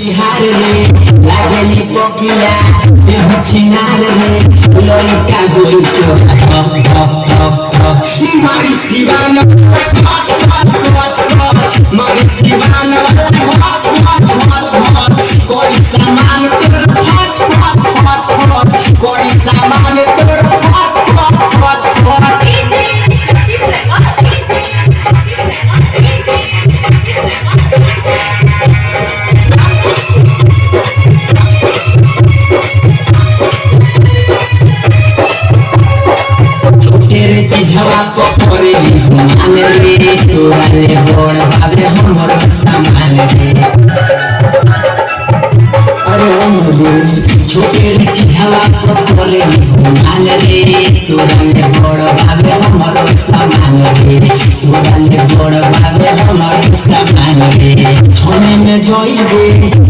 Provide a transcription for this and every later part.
बिहार रे लागली पकिया देहु छिनार रे लइका होई तो मारी सिवान मारी सिवान कोई सामान तेरे कोई सामान तेरे झवा को करे मान रे तोरा ले बोल भावे हमर सामान रे अरे मोरे छोटे रे झवा को करे मान रे तोरा ले बोल भावे हमर सामान रे तोरा ले बोल भावे हमर सामान रे छोने में जोइबे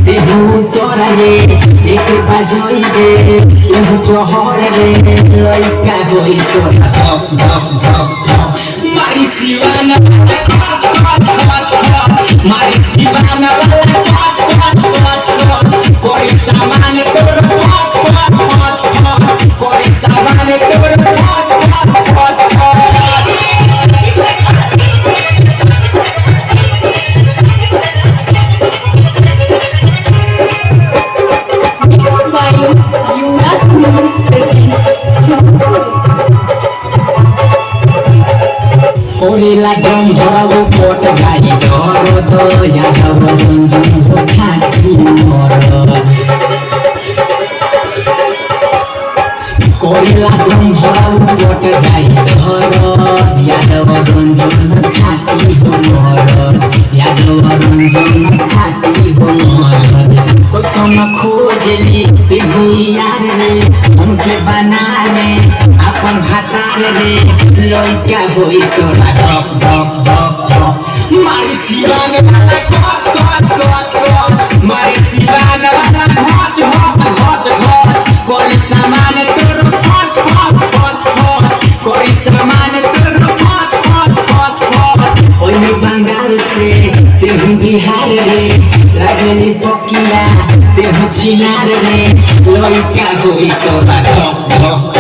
देहु तोरा रे एक बाजोइबे एहु जोहर रे लइका होई तोरा मारी सिवाना मारी सिवाना कोई सामान तोर कोई सामान तोर ओरेला गम भरबो कोट जाई डर तो यादव रंजन हो खाती मोर कोरेला गम भरबो कोट जाई डर यादव रंजन खाती हो मोर यादव रंजन खाती हो मोर कोसम खोजली तेही यार रे हमके बना ले अपन भातार रे लइका होई तोरा मारी सिवान वाला मारी सिवान वाला कोई सामान तोर कोई सामान तोर ओई बंगाल से तेहु बिहार रे लागली पकिया तेहु छिनार रे लइका होई तोरा